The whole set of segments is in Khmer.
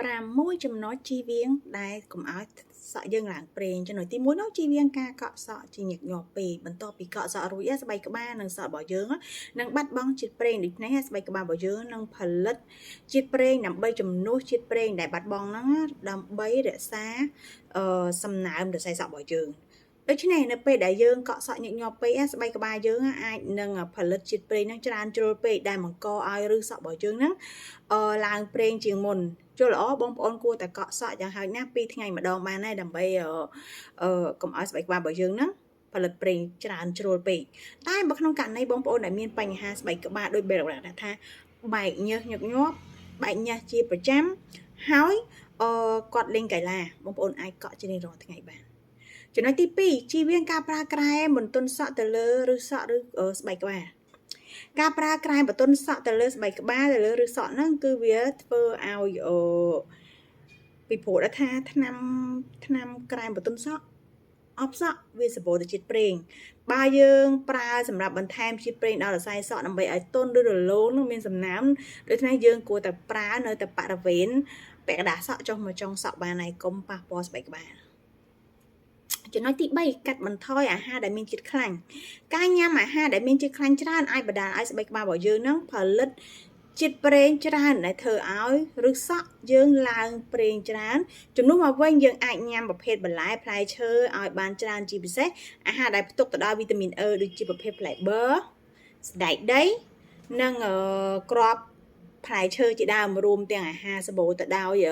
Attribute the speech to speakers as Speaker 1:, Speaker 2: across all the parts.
Speaker 1: 6ចំណុចជៀសវាងដែលកុំឲ្យសក់យើងឡើងប្រេងចំណុចទី1នោះជៀសវាងការកក់សក់ជាញឹកញាប់ពេកបន្ទាប់ពីកក់សក់រួចស្បែកក្បាលនិងសក់របស់យើងនឹងបាត់បង់ជាតិប្រេងដូច្នេះស្បែកក្បាលរបស់យើងនឹងផលិតជាតិប្រេងដើម្បីជំនួសជាតិប្រេងដែលបាត់បង់ហ្នឹងដើម្បីរក្សាសំណើមសរសៃសក់របស់យើងដូច្នេះនៅពេលដែលយើងកក់សក់ញឹកញាប់ពេកស្បែកក្បាលយើងអាចនឹងផលិតជាតិប្រេងហ្នឹងច្រើនជ្រុលពេកដែលបង្កឲ្យឫសសក់របស់យើងហ្នឹងឡើងប្រេងជាងមុនចូលល្អបងប្អូនគួរតែកក់សក់យ៉ាងហោចណាស់2ថ្ងៃម្ដងបានហើយដើម្បីកុំឲ្យស្បែកក្បាលរបស់យើងហ្នឹងផលិតប្រេងច្រើនជ្រុលពេកតែបើក្នុងករណីបងប្អូនដែលមានបញ្ហាស្បែកក្បាលដូចបែបថាបែកញើសញឹកញាប់បែកញើសជាប្រចាំហើយគាត់លេងកីឡាបងប្អូនអាចកក់ជារៀងរាល់ថ្ងៃបានចំណុចទី2ជៀសវាងការប្រើក្រែមបន្ទន់សក់ទៅលើឬសក់ឬស្បែកក្បាលការប្រើក្រែមបន្ទន់សក់ទៅលើស្បែកក្បាលទៅលើឬសក់ហ្នឹងគឺវាធ្វើឲ្យពីព្រោះថាថ្នាំក្រែមបន្ទន់សក់អបសក់វាសម្បូរទៅជាតិប្រេងបើយើងប្រើសម្រាប់បន្ថែមជាតិប្រេងដល់សរសៃសក់ដើម្បីឲ្យទន់ឬរលោងនឹងមានសំណើមដូច្នេះយើងគួរតែប្រើនៅតែបរិវេណពាក់កណ្ដាលសក់ចុះមកចុងសក់បានហើយកុំប៉ះពាល់ស្បែកក្បាលចំណុចទី3កាត់បន្ថយអាហារដែលមានជាតិខ្លាញ់ការញ៉ាំអាហារដែលមានជាតិខ្លាញ់ច្រើនអាចបណ្ដាលឲ្យស្បែកក្បាលរបស់យើងនឹងផលិតជាតិប្រេងច្រើនដែលធ្វើឲ្យឫសសក់យើងឡើងប្រេងច្រើនជំនួសមកវិញយើងអាចញ៉ាំប្រភេទបន្លែផ្លែឈើឲ្យបានច្រើនជាពិសេសអាហារដែលផ្ទុកទៅដោយវីតាមីន E ដូចជាប្រភេទផ្លែបឺរសណ្តែកដីនិងគ្រាប់ផ្លែឈើជាដើមរួមទាំងអាហារសម្បូរទៅដោយ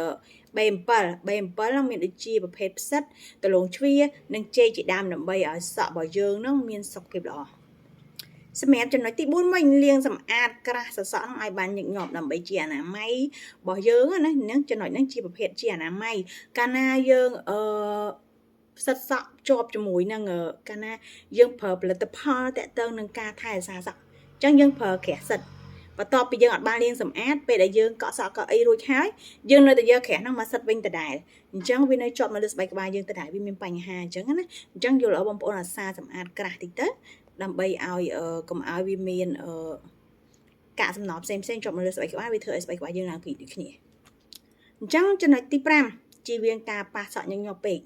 Speaker 1: បេអំពិលហ្នឹងមានដូចជាប្រភេទផ្សិតដលងជ្វានិងចេកជាដើមដើម្បីឲ្យសក់របស់យើងនឹងមានសុខភាពល្អសម្រាប់ចំណុចទី4វិញលាងសម្អាតក្រាស់សសក់ហ្នឹងឲ្យបានញឹកញាប់ដើម្បីជាអនាម័យរបស់យើងណានឹងចំណុចហ្នឹងជាប្រភេទជាអនាម័យកាលណាយើងផ្សិតសក់ជាប់ជាមួយនឹងកាលណាយើងប្រើផលិតផលតាក់ទងនឹងការថែរក្សាសក់អញ្ចឹងយើងប្រើក្រាស់សិតបន្ទាប់ពីយើងអត់បានលាងសម្អាតពេលដែលយើងកក់សក់កក់អីរួចហើយយើងនៅតែយកក្រាស់ហ្នឹងមកសិតវិញដដែលអញ្ចឹងវានៅជាប់នៅលើស្បែកក្បាលយើងដដែលវាមានបញ្ហាអញ្ចឹងណាអញ្ចឹងយល់ល្អបងប្អូនអាសាសម្អាតក្រាស់តិចទៅដើម្បីឲ្យកុំឲ្យវាមានកាកសំណល់ផ្សេងជាប់នៅលើស្បែកក្បាលវាធ្វើឲ្យស្បែកក្បាលយើងឡើងពីដូចគ្នាអញ្ចឹងចំណុចទី5ជៀសវាងការប៉ះសក់ញឹកញាប់ពេក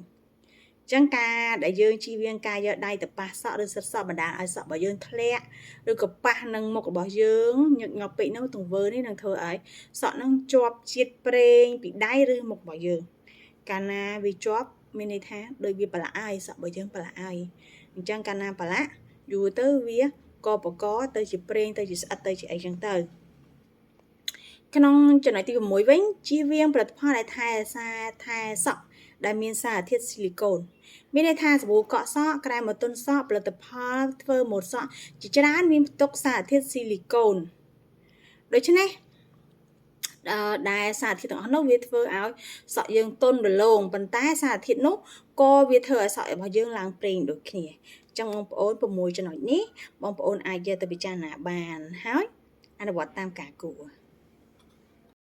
Speaker 1: អញ្ចឹងការដែលយើងជៀសវាងការយកដៃទៅប៉ះសក់ឬសិតសក់បណ្ដាលឲ្យសក់របស់យើងធ្លាក់ឬក៏ប៉ះនឹងមុខរបស់យើងញឹកញាប់ពេកនោះទង្វើនេះនឹងធ្វើឲ្យសក់នឹងជាប់ជាតិប្រេងពីដៃឬមុខរបស់យើងកាលណាវាជាប់មានន័យថាដូចវាប្រឡាក់ឲ្យសក់របស់យើងប្រឡាក់ឲ្យអញ្ចឹងកាលណាប្រឡាក់យូរទៅវាក៏បកទៅជាប្រេងទៅជាស្អិតទៅជាអីចឹងទៅក្នុងចំណុចទី6វិញជៀសវាងផលិតផលដែលថែសក់ដែលមានសារធាតុស៊ីលីកូនមានន័យថាសាប៊ូកក់សក់ក្រែមបន្ទន់សក់ផលិតផលធ្វើម៉ូដសក់ជាច្រើនមានផ្ទុកសារធាតុស៊ីលីកូនដូច្នេះដែលសារធាតុទាំងអស់នោះវាធ្វើឲ្យសក់យើងទន់រលោងប៉ុន្តែសារធាតុនោះក៏វាធ្វើឲ្យសក់របស់យើងឡើងប្រេងដូចគ្នាអញ្ចឹងបងប្អូន6ចំណុចនេះបងប្អូនអាចយកទៅពិចារណាបានហើយអនុវត្តតាមការគួរ